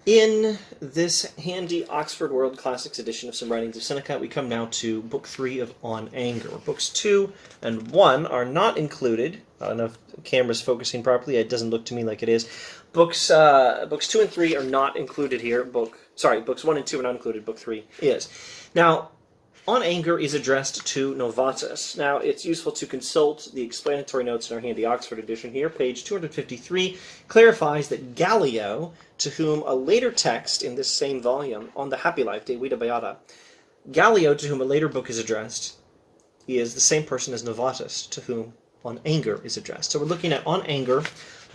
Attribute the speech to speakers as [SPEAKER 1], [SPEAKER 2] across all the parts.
[SPEAKER 1] In this handy Oxford World Classics edition of some writings of Seneca, we come now to Book 3 of On Anger. Books 2 and 1 are not included. I don't know if the camera's focusing properly. It doesn't look to me like it is. Books 2 and 3 are not included here. Books 1 and 2 are not included. Book 3 is. Now, On Anger is addressed to Novatus. Now, it's useful to consult the explanatory notes in our handy Oxford edition here. Page 253 clarifies that Gallio, to whom a later text in this same volume, On the Happy Life, De Vita Beata, Gallio, to whom a later book is addressed, is the same person as Novatus, to whom On Anger is addressed. So we're looking at On Anger,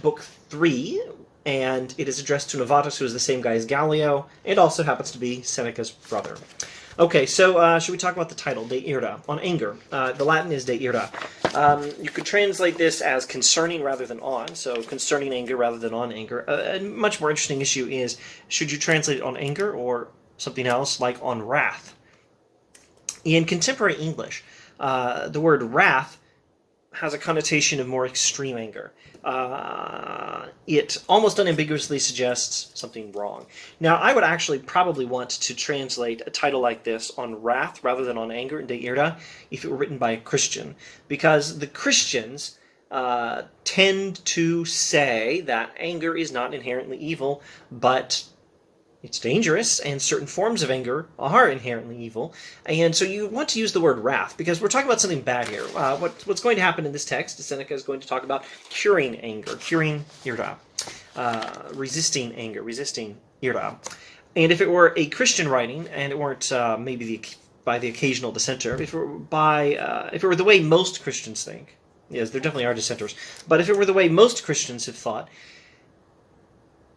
[SPEAKER 1] Book 3, and it is addressed to Novatus, who is the same guy as Gallio, and also happens to be Seneca's brother. Okay, so should we talk about the title, De Ira, On Anger? The Latin is De Ira. You could translate this as concerning rather than on, so concerning anger rather than on anger. A much more interesting issue is, should you translate it on anger or something else like on wrath? In contemporary English, the word wrath has a connotation of more extreme anger. It almost unambiguously suggests something wrong. Now, I would actually probably want to translate a title like this on wrath rather than on anger, De Ira, if it were written by a Christian, because the Christians tend to say that anger is not inherently evil, but it's dangerous, and certain forms of anger are inherently evil. And so you want to use the word wrath, because we're talking about something bad here. What's going to happen in this text, Seneca is going to talk about curing anger, curing ira, resisting anger, resisting ira. And if it were a Christian writing, and it weren't by the occasional dissenter, if it were the way most Christians think, yes, there definitely are dissenters, but if it were the way most Christians have thought,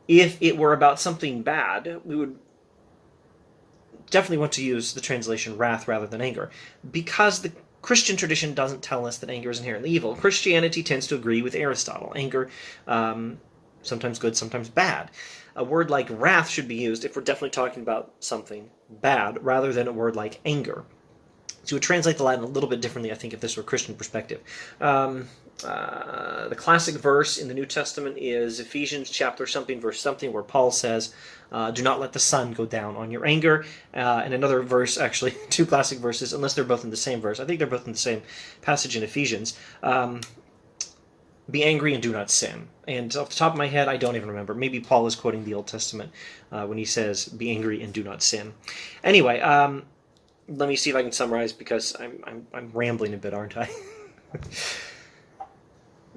[SPEAKER 1] if it were about something bad, we would definitely want to use the translation wrath rather than anger, because the Christian tradition doesn't tell us that anger is inherently evil. Christianity tends to agree with Aristotle. Anger, sometimes good, sometimes bad. A word like wrath should be used if we're definitely talking about something bad, rather than a word like anger. So we would translate the Latin a little bit differently, I think, if this were a Christian perspective. The classic verse in the New Testament is Ephesians chapter something, verse something, where Paul says, do not let the sun go down on your anger. And another verse, actually, two classic verses, unless they're both in the same verse. I think they're both in the same passage in Ephesians. Be angry and do not sin. And off the top of my head, I don't even remember. Maybe Paul is quoting the Old Testament when he says, be angry and do not sin. Anyway, let me see if I can summarize, because I'm rambling a bit, aren't I?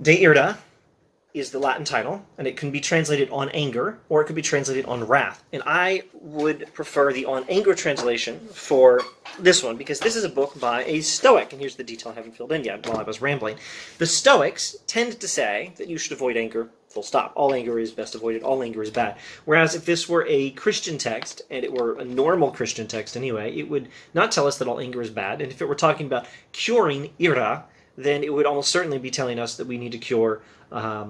[SPEAKER 1] De Ira is the Latin title, and it can be translated on anger, or it could be translated on wrath. And I would prefer the on anger translation for this one, because this is a book by a Stoic, and here's the detail I haven't filled in yet while I was rambling. The Stoics tend to say that you should avoid anger, full stop. All anger is best avoided, all anger is bad. Whereas if this were a Christian text, and it were a normal Christian text anyway, it would not tell us that all anger is bad. And if it were talking about curing ira, then it would almost certainly be telling us that we need to cure a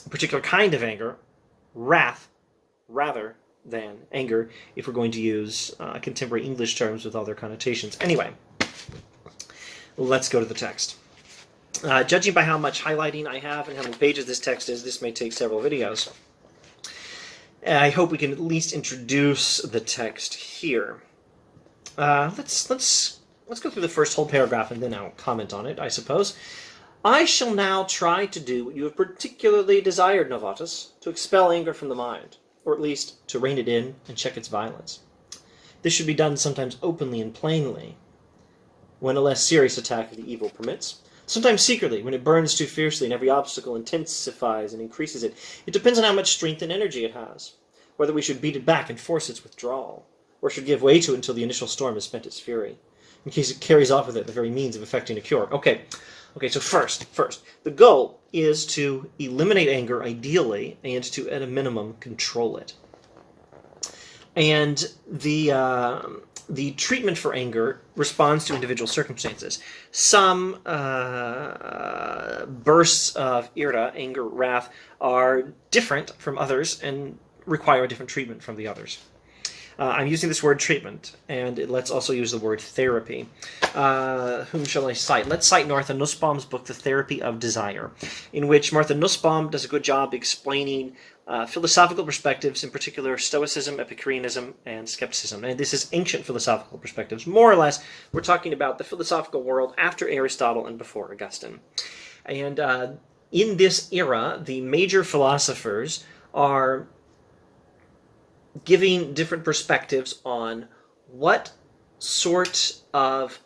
[SPEAKER 1] particular kind of anger, wrath, rather than anger, if we're going to use contemporary English terms with all their connotations. Anyway, let's go to the text. Judging by how much highlighting I have and how many pages this text is, this may take several videos. I hope we can at least introduce the text here. Let's go through the first whole paragraph and then I'll comment on it, I suppose. I shall now try to do what you have particularly desired, Novatus, to expel anger from the mind, or at least to rein it in and check its violence. This should be done sometimes openly and plainly, when a less serious attack of the evil permits, sometimes secretly, when it burns too fiercely and every obstacle intensifies and increases it. It depends on how much strength and energy it has, whether we should beat it back and force its withdrawal, or should give way to it until the initial storm has spent its fury, in case it carries off with it the very means of effecting a cure. Okay, so first, the goal is to eliminate anger, ideally, and to, at a minimum, control it. And the treatment for anger responds to individual circumstances. Some bursts of ira, anger, wrath, are different from others and require a different treatment from the others. I'm using this word treatment, and let's also use the word therapy. Whom shall I cite? Let's cite Martha Nussbaum's book, The Therapy of Desire, in which Martha Nussbaum does a good job explaining philosophical perspectives, in particular Stoicism, Epicureanism, and Skepticism. And this is ancient philosophical perspectives. More or less, we're talking about the philosophical world after Aristotle and before Augustine. And in this era, the major philosophers are giving different perspectives on what sort of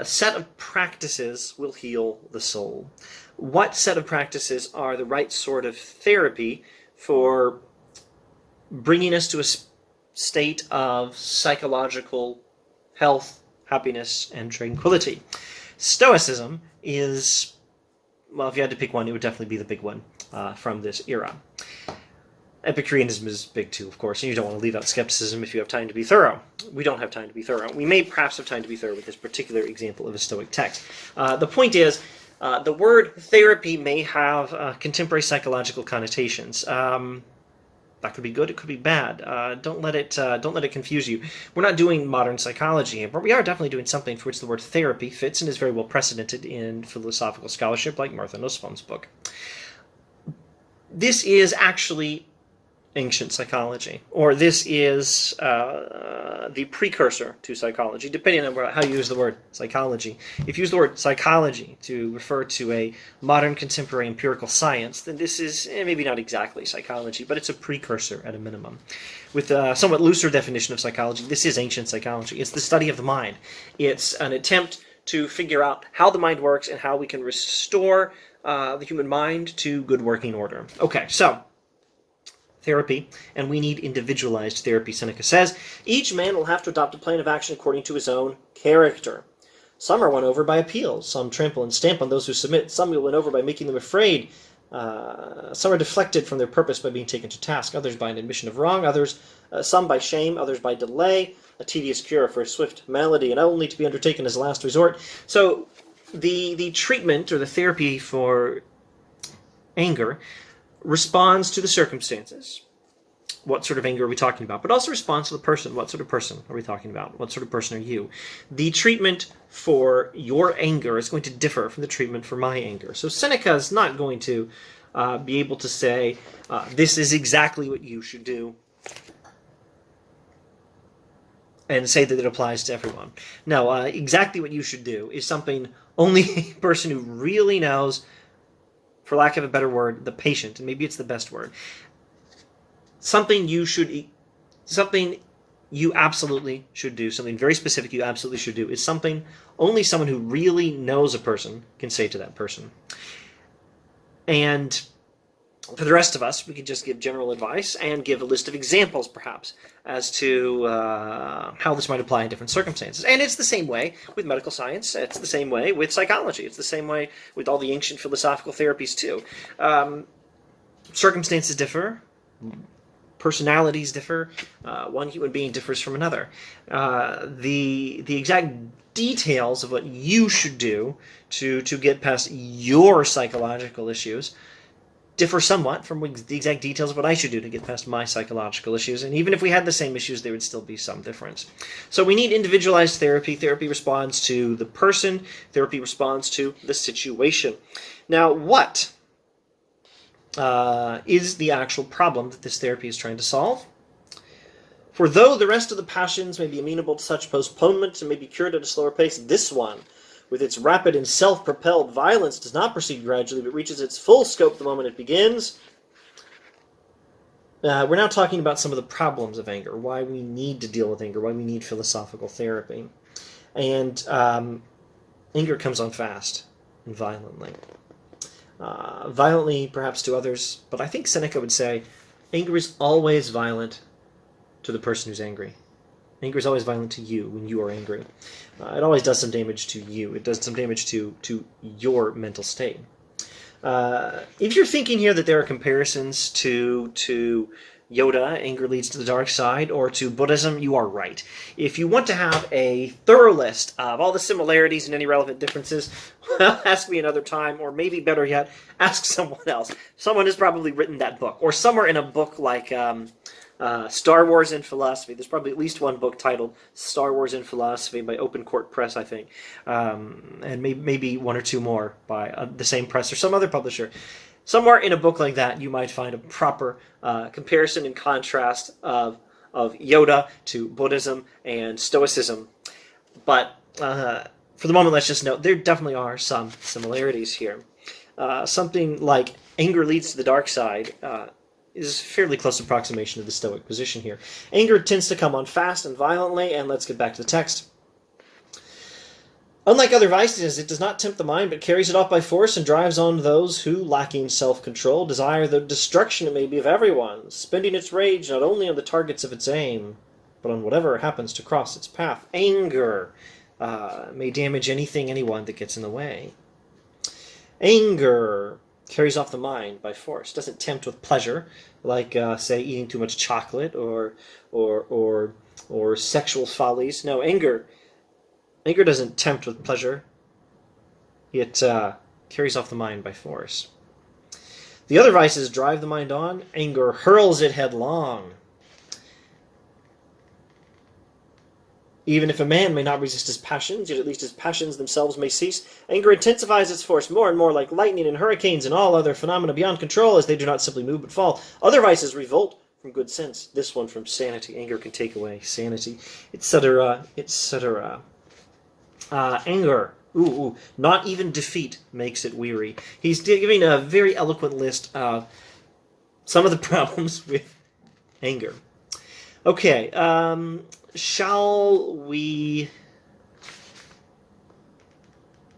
[SPEAKER 1] set of practices will heal the soul. What set of practices are the right sort of therapy for bringing us to a state of psychological health, happiness, and tranquility? Stoicism is, well, if you had to pick one, it would definitely be the big one from this era. Epicureanism is big too, of course, and you don't want to leave out skepticism if you have time to be thorough. We don't have time to be thorough. We may perhaps have time to be thorough with this particular example of a Stoic text. The point is, the word therapy may have contemporary psychological connotations. That could be good, it could be bad. Don't let it confuse you. We're not doing modern psychology here, but we are definitely doing something for which the word therapy fits and is very well precedented in philosophical scholarship, like Martha Nussbaum's book. This is actually ancient psychology, or this is the precursor to psychology, depending on how you use the word psychology. If you use the word psychology to refer to a modern contemporary empirical science, then this is maybe not exactly psychology, but it's a precursor at a minimum. With a somewhat looser definition of psychology, this is ancient psychology. It's the study of the mind. It's an attempt to figure out how the mind works and how we can restore the human mind to good working order. Okay, so therapy, and we need individualized therapy, Seneca says. Each man will have to adopt a plan of action according to his own character. Some are won over by appeals, some trample and stamp on those who submit, some will win over by making them afraid, some are deflected from their purpose by being taken to task, others by an admission of wrong, others, some by shame, others by delay, a tedious cure for a swift malady, and only to be undertaken as a last resort. So the treatment or the therapy for anger responds to the circumstances. What sort of anger are we talking about? But also responds to the person. What sort of person are we talking about? What sort of person are you? The treatment for your anger is going to differ from the treatment for my anger. So Seneca is not going to be able to say, this is exactly what you should do, and say that it applies to everyone. No, exactly what you should do is something only a person who really knows, for lack of a better word, the patient, and maybe it's the best word, something you absolutely should do, something very specific you absolutely should do, is something only someone who really knows a person can say to that person. And for the rest of us, we could just give general advice and give a list of examples, perhaps, as to how this might apply in different circumstances. And it's the same way with medical science. It's the same way with psychology. It's the same way with all the ancient philosophical therapies, too. Circumstances differ. Personalities differ. One human being differs from another. The exact details of what you should do to get past your psychological issues differ somewhat from the exact details of what I should do to get past my psychological issues. And even if we had the same issues, there would still be some difference. So we need individualized therapy. Therapy responds to the person. Therapy responds to the situation. Now, what is the actual problem that this therapy is trying to solve? For though the rest of the passions may be amenable to such postponement and may be cured at a slower pace, this one, with its rapid and self-propelled violence, does not proceed gradually, but reaches its full scope the moment it begins. We're now talking about some of the problems of anger, why we need to deal with anger, why we need philosophical therapy. And anger comes on fast and violently. Violently, perhaps, to others, but I think Seneca would say anger is always violent to the person who's angry. Anger is always violent to you when you are angry. It always does some damage to you. It does some damage to your mental state. If you're thinking here that there are comparisons to Yoda, anger leads to the dark side, or to Buddhism, you are right. If you want to have a thorough list of all the similarities and any relevant differences, well, ask me another time, or maybe better yet, ask someone else. Someone has probably written that book, or somewhere in a book like Star Wars in Philosophy. There's probably at least one book titled Star Wars in Philosophy by Open Court Press, I think, and maybe one or two more by the same press or some other publisher. somewhere in a book like that, you might find a proper comparison and contrast of Yoda to Buddhism and Stoicism. But for the moment, let's just note there definitely are some similarities here. Something like anger leads to the dark side is a fairly close approximation of the Stoic position here. Anger tends to come on fast and violently, and let's get back to the text. Unlike other vices, it does not tempt the mind, but carries it off by force and drives on those who, lacking self-control, desire the destruction it may be of everyone, spending its rage not only on the targets of its aim, but on whatever happens to cross its path. Anger may damage anyone that gets in the way. Anger carries off the mind by force. Doesn't tempt with pleasure, like say eating too much chocolate or sexual follies. No, anger doesn't tempt with pleasure. It carries off the mind by force. The other vices drive the mind on. Anger hurls it headlong. Even if a man may not resist his passions, yet at least his passions themselves may cease. Anger intensifies its force more and more, like lightning and hurricanes and all other phenomena beyond control, as they do not simply move but fall. Other vices revolt from good sense. This one from sanity. Anger can take away sanity, etc., etc. Anger. Not even defeat makes it weary. He's giving a very eloquent list of some of the problems with anger. Okay, shall we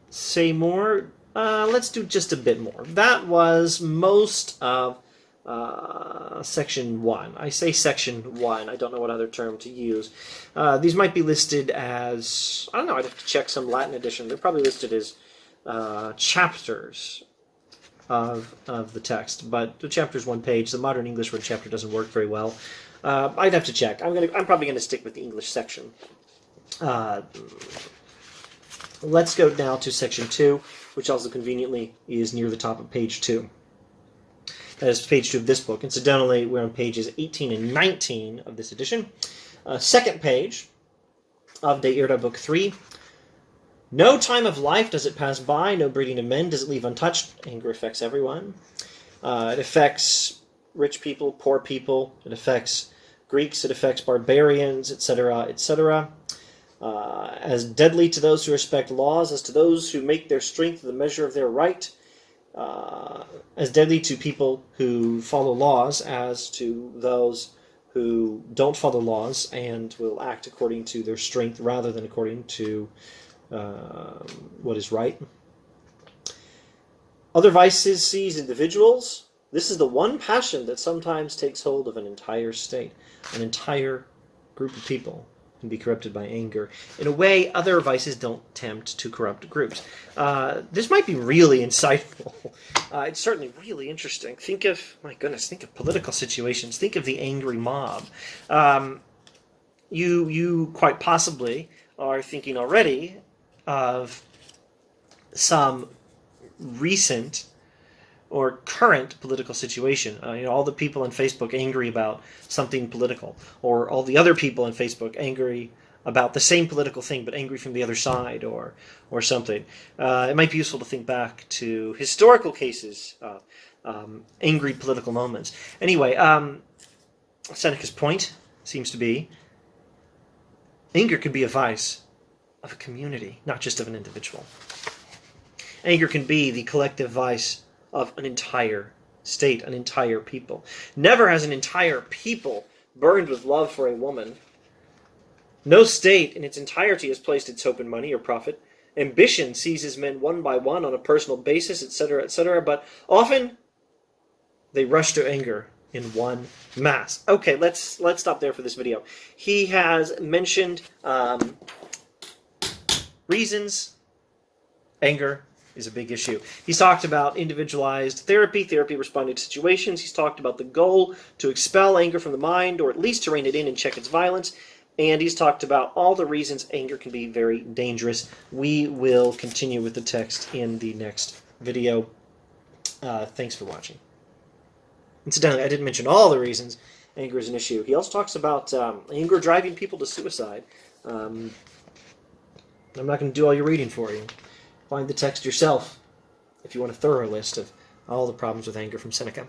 [SPEAKER 1] say more? Let's do just a bit more. That was most of section 1. I say section 1. I don't know what other term to use. These might be listed as, I don't know, I'd have to check some Latin edition. They're probably listed as chapters of the text, but the chapter's one page. The modern English word chapter doesn't work very well. I'd have to check. I'm probably going to stick with the English section. Let's go now to section 2, which also conveniently is near the top of page 2. That is page 2 of this book. Incidentally, we're on pages 18 and 19 of this edition. Second page of De Irta, Book 3. No time of life does it pass by, no breeding of men does it leave untouched. Anger affects everyone. It affects rich people, poor people. It affects Greeks. It affects barbarians, etc., etc. As deadly to those who respect laws as to those who make their strength the measure of their right. As deadly to people who follow laws as to those who don't follow laws and will act according to their strength rather than according to what is right. Other vices seize individuals. This is the one passion that sometimes takes hold of an entire state. An entire group of people can be corrupted by anger. In a way, other vices don't tempt to corrupt groups. This might be really insightful. It's certainly really interesting. Think of political situations. Think of the angry mob. You quite possibly are thinking already of some recent or current political situation. All the people on Facebook angry about something political, or all the other people on Facebook angry about the same political thing, but angry from the other side, or something. It might be useful to think back to historical cases, angry political moments. Anyway, Seneca's point seems to be anger can be a vice of a community, not just of an individual. Anger can be the collective vice of an entire state, an entire people. Never has an entire people burned with love for a woman. No state in its entirety has placed its hope in money or profit. Ambition seizes men one by one on a personal basis, etc., etc., but often they rush to anger in one mass. Okay, let's stop there for this video. He has mentioned reasons anger is a big issue. He's talked about individualized therapy responding to situations. He's talked about the goal to expel anger from the mind, or at least to rein it in and check its violence. And he's talked about all the reasons anger can be very dangerous. We will continue with the text in the next video. Thanks for watching. Incidentally, I didn't mention all the reasons anger is an issue. He also talks about anger driving people to suicide. I'm not going to do all your reading for you. Find the text yourself if you want a thorough list of all the problems with anger from Seneca.